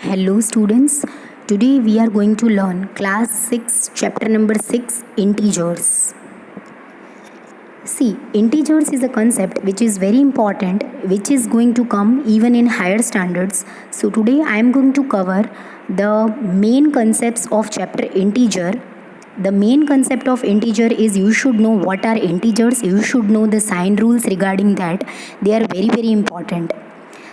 Hello students, today we are going to learn class 6 chapter number 6 integers. See, integers is a concept which is very important, which is going to come even in higher standards. So today I am going to cover the main concepts of chapter integer. The main concept of integer is you should know what are integers, you should know the sign rules regarding that. They are very important.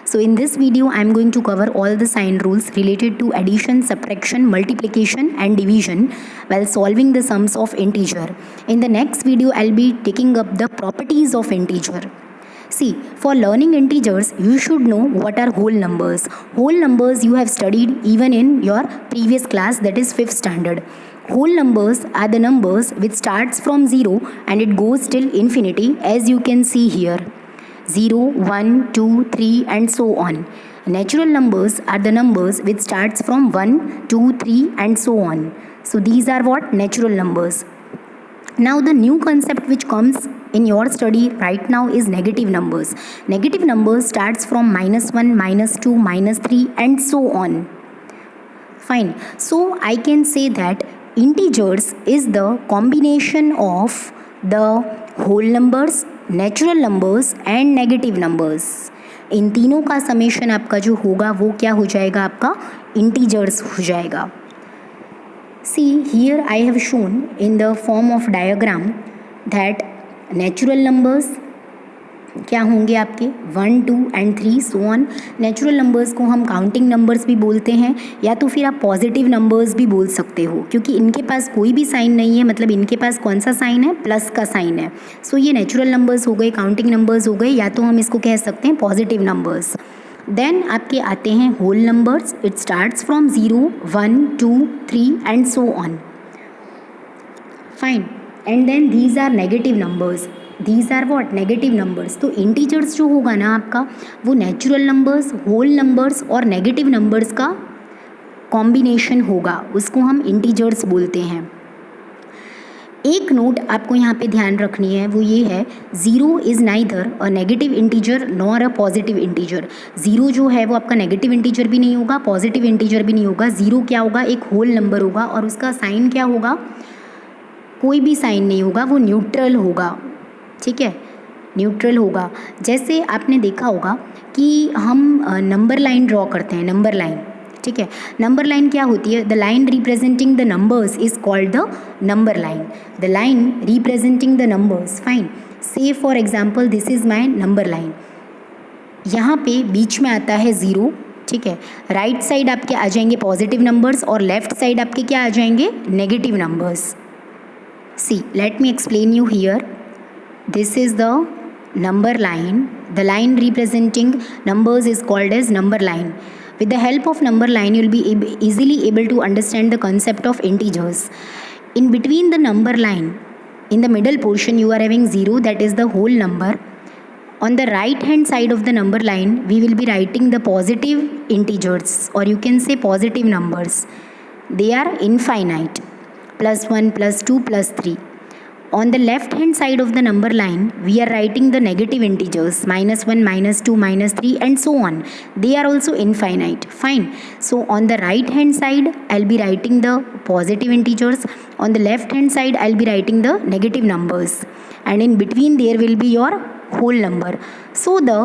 So in this video, I am going to cover all the sign rules related to addition, subtraction, multiplication and division while solving the sums of integer. In the next video, I'll be taking up the properties of integer. See, for learning integers, you should know what are whole numbers. Whole numbers you have studied even in your previous class, that is 5th standard. Whole numbers are the numbers which starts from 0 and it goes till infinity, as you can see here. 0, 1, 2, 3 and so on. Natural numbers are the numbers which starts from 1, 2, 3 and so on. So these are what? Natural numbers. Now the new concept which comes in your study right now is negative numbers. Negative numbers starts from -1, -2, -3 and so on. Fine. So I can say that integers is the combination of the whole numbers, natural numbers and negative numbers. इन तीनों का summation आपका जो होगा वो क्या हो जाएगा? आपका इंटीजर्स हो जाएगा. See here I have shown in the form of diagram that natural numbers क्या होंगे आपके 1, 2 and 3 so on. Natural numbers को हम काउंटिंग नंबर्स भी बोलते हैं या तो फिर आप पॉजिटिव नंबर्स भी बोल सकते हो, क्योंकि इनके पास कोई भी साइन नहीं है. मतलब इनके पास कौन सा साइन है? प्लस का साइन है. सो ये नेचुरल नंबर्स हो गए, काउंटिंग नंबर्स हो गए, या तो हम इसको कह सकते हैं पॉजिटिव नंबर्स. देन आपके आते हैं whole numbers. It starts from 0, 1, 2, 3 and so on. Fine. And then these are negative numbers. These are what? Negative numbers. तो इंटीजर्स जो होगा ना आपका, वो नेचुरल नंबर्स, होल नंबर्स और नेगेटिव नंबर्स का कॉम्बिनेशन होगा. उसको हम इंटीजर्स बोलते हैं. एक नोट आपको यहाँ पे ध्यान रखनी है, वो ये है 0 is neither a negative integer nor a positive integer. 0 जो है वो आपका नेगेटिव इंटीजर भी नहीं होगा, पॉजिटिव इंटीजर भी नहीं होगा. 0 क्या होगा? एक होल नंबर होगा और उसका साइन क्या होगा? कोई भी साइन नहीं होगा, वो न्यूट्रल होगा. ठीक है, न्यूट्रल होगा. जैसे आपने देखा होगा कि हम नंबर लाइन ड्रॉ करते हैं. नंबर लाइन, ठीक है. नंबर लाइन क्या होती है? The line representing the numbers is called the number line. The line representing the numbers. Fine. Say for example this is my number line. यहाँ पे बीच में आता है 0. ठीक है. राइट साइड आपके आ जाएंगे पॉजिटिव नंबर्स और लेफ्ट साइड आपके क्या आ जाएंगे? Negative numbers. See let me explain you here. This is the number line. The line representing numbers is called as number line. With the help of number line, you will be easily able to understand the concept of integers. In between the number line, in the middle portion, you are having 0, that is the whole number. On the right hand side of the number line, we will be writing the positive integers, or you can say positive numbers. They are infinite. +1, +2, +3. On the left hand side of the number line, we are writing the negative integers -1, -2, -3 and so on. They are also infinite. Fine. So on the right hand side, I'll be writing the positive integers. On the left hand side, I'll be writing the negative numbers. And in between there will be your whole number. So the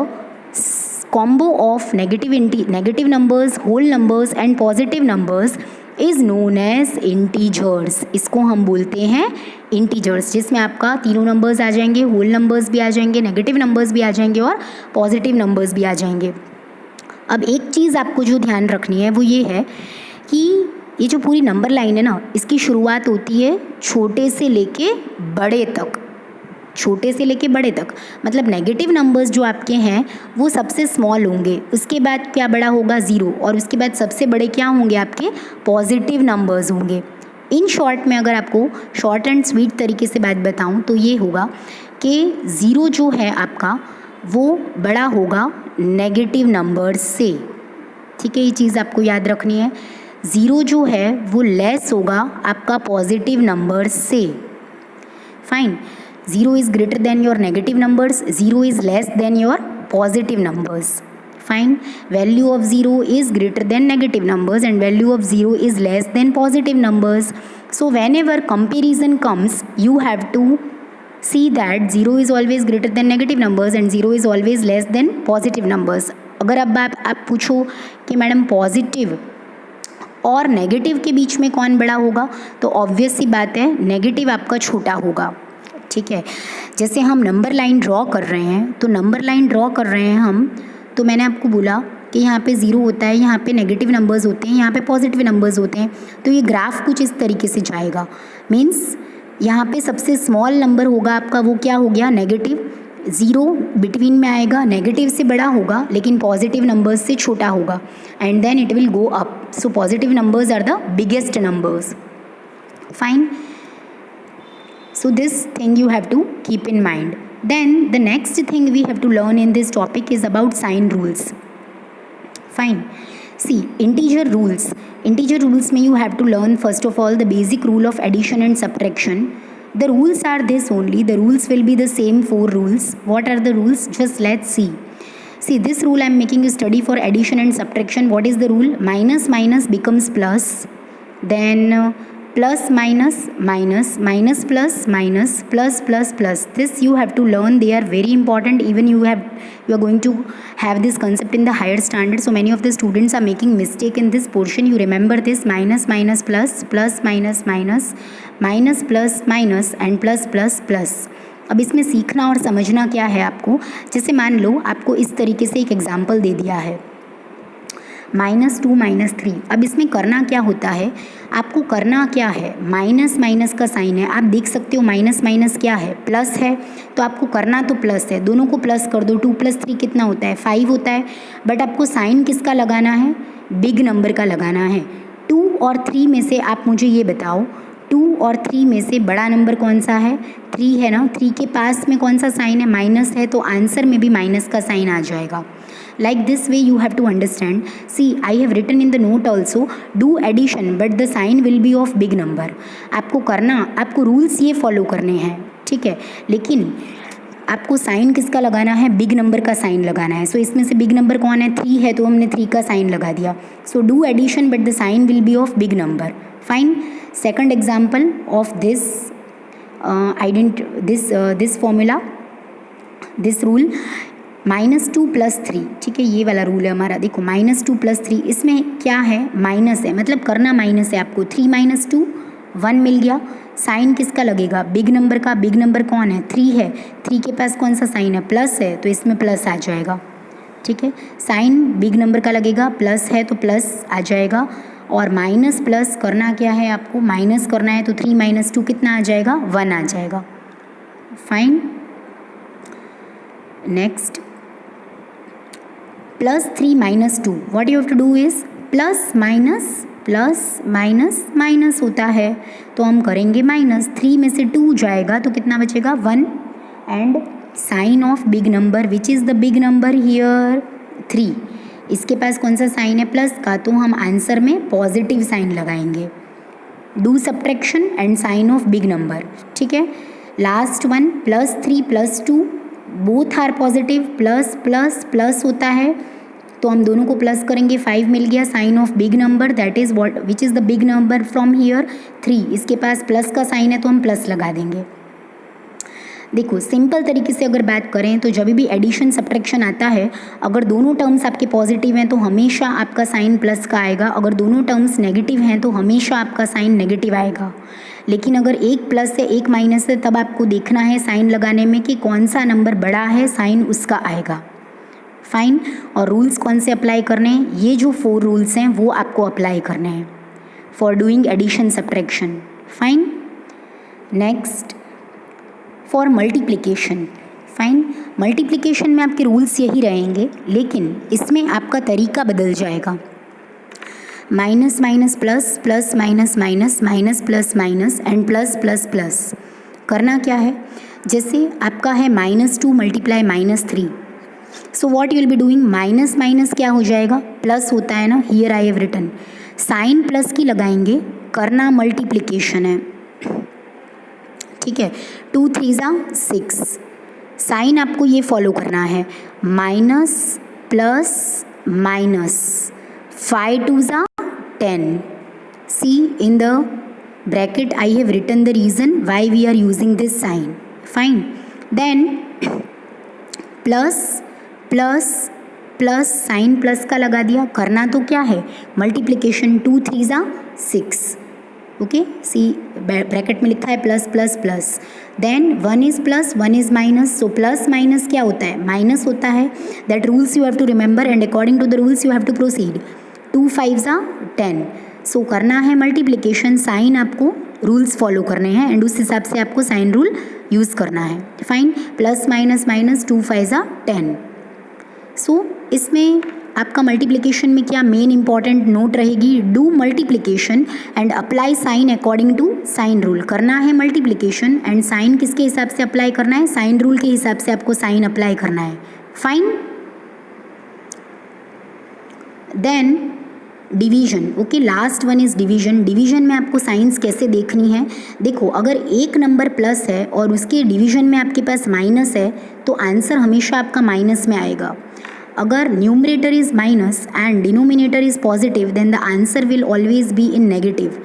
combo of negative numbers, whole numbers and positive numbers is known as integers. इसको हम बोलते हैं integers, जिसमें आपका तीनों numbers आ जाएंगे, whole numbers भी आ जाएंगे, नेगेटिव नंबर्स भी आ जाएंगे और पॉजिटिव नंबर्स भी आ जाएंगे. अब एक चीज़ आपको जो ध्यान रखनी है वो ये है कि ये जो पूरी नंबर लाइन है ना, इसकी शुरुआत होती है छोटे से लेके बड़े तक. छोटे से लेके बड़े तक मतलब नेगेटिव नंबर्स जो आपके हैं वो सबसे स्मॉल होंगे. उसके बाद क्या बड़ा होगा? 0. और उसके बाद सबसे बड़े क्या होंगे? आपके पॉजिटिव नंबर्स होंगे. इन शॉर्ट में अगर आपको शॉर्ट एंड स्वीट तरीके से बात बताऊं तो ये होगा कि 0 जो है आपका वो बड़ा होगा नेगेटिव नंबर्स से. ठीक है, ये चीज़ आपको याद रखनी है. 0 जो है वो लेस होगा आपका पॉजिटिव नंबर्स से. Fine. 0 is greater than your negative numbers, 0 is less than your positive numbers. Fine. Value of 0 is greater than negative numbers and value of 0 is less than positive numbers. So whenever comparison comes, you have to see that 0 is always greater than negative numbers and 0 is always less than positive numbers. अगर अब आप पूछो कि madam positive और negative के बीच में कौन बड़ा होगा, तो ऑब्वियस सी बात है नेगेटिव आपका छोटा होगा. ठीक है, जैसे हम नंबर लाइन ड्रॉ कर रहे हैं, तो नंबर लाइन ड्रॉ कर रहे हैं हम, तो मैंने आपको बोला कि यहाँ पे 0 होता है, यहाँ पे नेगेटिव नंबर्स होते हैं, यहाँ पे पॉजिटिव नंबर्स होते हैं. तो ये ग्राफ कुछ इस तरीके से जाएगा. मीन्स यहाँ पे सबसे स्मॉल नंबर होगा आपका, वो क्या हो गया, नेगेटिव. 0 बिटवीन में आएगा, नेगेटिव से बड़ा होगा लेकिन पॉजिटिव नंबर्स से छोटा होगा. And then it will go up. So positive numbers are the biggest numbers. Fine. So this thing you have to keep in mind. Then the next thing we have to learn in this topic is about sign rules. Fine. See, integer rules. Integer rules में you have to learn first of all the basic rule of addition and subtraction. The rules are this only. The rules will be the same 4 rules. What are the rules? Just let's see. See, this rule I am making you study for addition and subtraction. What is the rule? Minus minus becomes plus. Then plus minus minus, minus plus minus, plus plus plus. This you have to learn. They are very important. Even you are going to have this concept in the higher standard. So many of the students are making mistake in this portion. You remember this minus minus plus, plus minus minus, minus plus minus and plus plus plus. अब इसमें सीखना और समझना क्या है आपको. जैसे मान लो आपको इस तरीके से एक एग्जाम्पल दे दिया है -2 -3. अब इसमें करना क्या होता है, आपको करना क्या है, माइनस माइनस का साइन है, आप देख सकते हो माइनस माइनस क्या है, प्लस है. तो आपको करना तो प्लस है, दोनों को प्लस कर दो. 2 + 3 कितना होता है, 5 होता है. बट आपको साइन किसका लगाना है, बिग नंबर का लगाना है. 2 और 3 में से आप मुझे ये बताओ, 2 और 3 में से बड़ा नंबर कौन सा है, 3 है ना. 3 के पास में कौन सा साइन है, माइनस है, तो आंसर में भी माइनस का साइन आ जाएगा. Like this way you have to understand. See, I have written in the note also, do addition but the sign will be of big number. आपको करना, आपको रूल्स ये फॉलो करने हैं, ठीक है, लेकिन आपको साइन किसका लगाना है, बिग नंबर का साइन लगाना है. सो इसमें से बिग नंबर कौन है, 3 है, तो हमने 3 का साइन लगा दिया. So do addition but the sign will be of big number. Fine. Second example of this formula, this rule, -2 + 3. ठीक है, ये वाला रूल है हमारा. देखो -2 + 3, इसमें क्या है, माइनस है, मतलब करना माइनस है आपको. 3 - 2 1 मिल गया. साइन किसका लगेगा, बिग नंबर का. बिग नंबर कौन है, 3 है. 3 के पास कौन सा साइन है, प्लस है, तो इसमें प्लस आ जाएगा. ठीक है, साइन बिग नंबर का लगेगा, प्लस है तो प्लस आ जाएगा. और माइनस प्लस करना क्या है, आपको माइनस करना है, तो 3 - 2 कितना आ जाएगा, 1 आ जाएगा. Fine. Next, +3 - 2. What you have to do is plus minus minus होता है, तो हम करेंगे माइनस. 3 में से 2 जाएगा तो कितना बचेगा, 1. And sign of big number, which is the big number here, 3. इसके पास कौन सा साइन है, प्लस का, तो हम आंसर में पॉजिटिव साइन लगाएंगे. Do subtraction and sign of big number. ठीक है, last one, +3 + 2 both are positive. Plus plus plus होता है, तो हम दोनों को प्लस करेंगे, 5 मिल गया. Sign of big number, that is what, which is the big number from here, 3. इसके पास प्लस का साइन है तो हम प्लस लगा देंगे. देखो, सिंपल तरीके से अगर बात करें तो जब भी एडिशन सब्ट्रैक्शन आता है, अगर दोनों टर्म्स आपके पॉजिटिव हैं तो हमेशा आपका साइन प्लस का आएगा. अगर दोनों टर्म्स नेगेटिव हैं तो हमेशा आपका साइन नेगेटिव आएगा. लेकिन अगर एक प्लस है एक माइनस है, तब आपको देखना है साइन लगाने में कि कौन सा नंबर बड़ा है, साइन उसका आएगा. फाइन. और रूल्स कौन से अप्लाई करने हैं, ये जो 4 रूल्स हैं वो आपको अप्लाई करने हैं for doing addition subtraction. Fine. Next, for multiplication. Fine. Multiplication में आपके रूल्स यही रहेंगे, लेकिन इसमें आपका तरीका बदल जाएगा. Minus minus plus, plus minus minus, minus plus minus and plus plus plus. करना क्या है, जैसे आपका है -2 × -3. So what you will be doing, minus minus क्या हो जाएगा, प्लस होता है ना. Here I have written, sign plus की लगाएंगे, करना मल्टीप्लिकेशन है. ठीक है, 2 × 3 = 6. साइन आपको ये फॉलो करना है, plus minus 5 2s are 10. See, in the bracket I have written the reason why we are using this sign. Fine. Then plus plus plus, sign plus का लगा दिया. करना तो क्या है, multiplication. 2 3s are 6. Okay, see bracket में लिखा है plus plus plus. Then 1 is plus 1 is minus. So plus minus क्या होता है, माइनस होता है. That rules you have to remember and according to the rules you have to proceed. 2 5s are 10. So करना है मल्टीप्लिकेशन. साइन आपको rules follow करने हैं एंड उस हिसाब से आपको साइन रूल यूज़ करना है. Fine. Plus minus minus 2 5s are 10. So इसमें आपका मल्टीप्लिकेशन में क्या मेन इंपॉर्टेंट नोट रहेगी, do multiplication and apply sign according to sign rule. करना है मल्टीप्लिकेशन एंड साइन किसके हिसाब से अप्लाई करना है, साइन रूल के हिसाब से आपको साइन अप्लाई करना है. Fine. Then division. Okay, last one is division. Division में आपको साइंस कैसे देखनी है, देखो अगर एक नंबर प्लस है और उसके डिवीजन में आपके पास माइनस है तो आंसर हमेशा आपका माइनस में आएगा. अगर numerator is minus and denominator is positive then the answer will always be in negative.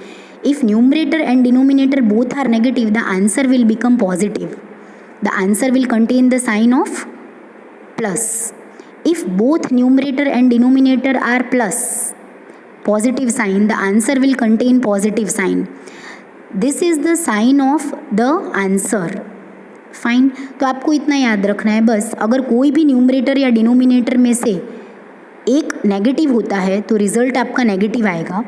If numerator and denominator both are negative the answer will become positive. The answer will contain the sign of plus. If both numerator and denominator are plus positive sign the answer will contain positive sign. This is the sign of the answer. Fine. तो आपको इतना याद रखना है बस. अगर कोई भी न्यूमरेटर या डिनोमिनेटर में से एक नेगेटिव होता है तो रिजल्ट आपका नेगेटिव आएगा.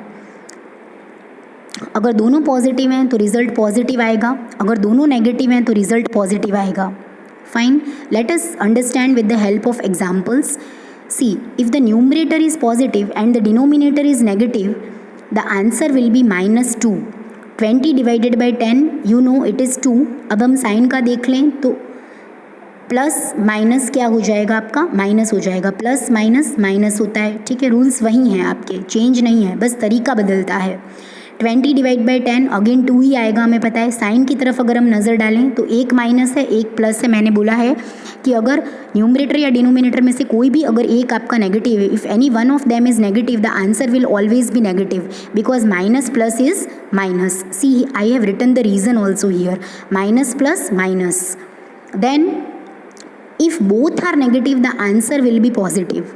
अगर दोनों पॉजिटिव हैं तो रिजल्ट पॉजिटिव आएगा. अगर दोनों नेगेटिव हैं तो रिजल्ट पॉजिटिव आएगा. Fine. Let us understand with the help of examples. See, if the numerator is positive and the denominator is negative, the answer will be -2. 20 divided by 10, you know it is 2. अब हम sign का देख लें तो plus minus क्या हो जाएगा, आपका माइनस हो जाएगा. प्लस माइनस माइनस होता है. ठीक है, रूल्स वही हैं आपके, चेंज नहीं है, बस तरीका बदलता है. 20 डिवाइड बाई 10 अगेन 2 ही आएगा, हमें पता है. साइन की तरफ अगर हम नज़र डालें तो एक माइनस है एक प्लस है. मैंने बोला है कि अगर न्यूमरेटर या डिनोमिनेटर में से कोई भी अगर एक आपका नेगेटिव है, if any one of them is negative the answer will always be negative because minus plus is minus. See I have written the reason also here. Minus plus minus. Then if both are negative the answer will be positive.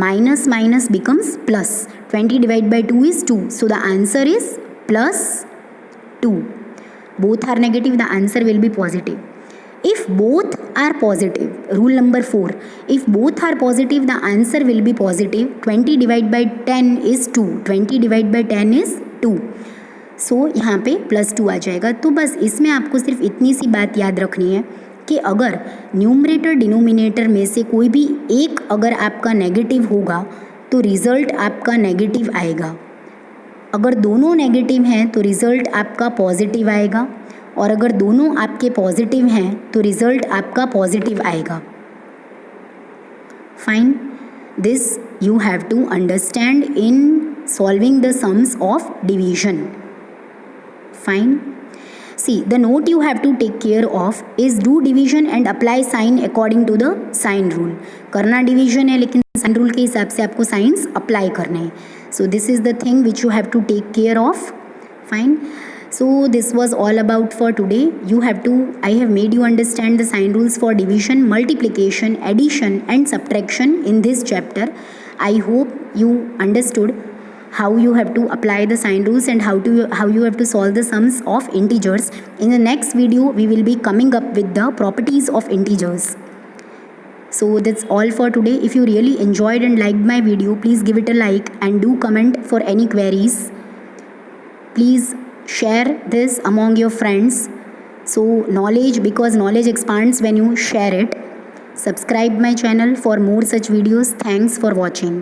Minus minus becomes plus. 20 divided by 2 is 2. So the answer is plus 2. Both are negative the answer will be positive. If both are positive, rule number 4, if both are positive the answer will be positive. 20 divided by 10 is 2. 20 divided by 10 is 2. सो यहाँ पे plus 2 आ जाएगा. तो बस इसमें आपको सिर्फ इतनी सी बात याद रखनी है कि अगर न्यूमरेटर डिनोमिनेटर में से कोई भी एक अगर आपका नेगेटिव होगा तो रिज़ल्ट आपका नेगेटिव आएगा. अगर दोनों नेगेटिव हैं तो रिज़ल्ट आपका पॉजिटिव आएगा और अगर दोनों आपके पॉजिटिव हैं तो रिज़ल्ट आपका पॉजिटिव आएगा. Fine. This you have to understand in solving the sums of division. Fine. See, the note you have to take care of is do division and apply sign according to the sign rule. करना division है लेकिन sign rule के हिसाब से आपको signs apply करने हैं. So this is the thing which you have to take care of. Fine. So this was all about for today. I have made you understand the sign rules for division, multiplication, addition and subtraction in this chapter. I hope you understood how you have to apply the sign rules and how you have to solve the sums of integers. In the next video we will be coming up with the properties of integers. So that's all for today. If you really enjoyed and liked my video, please give it a like and do comment for any queries. Please share this among your friends. So because knowledge expands when you share it. Subscribe my channel for more such videos. Thanks for watching.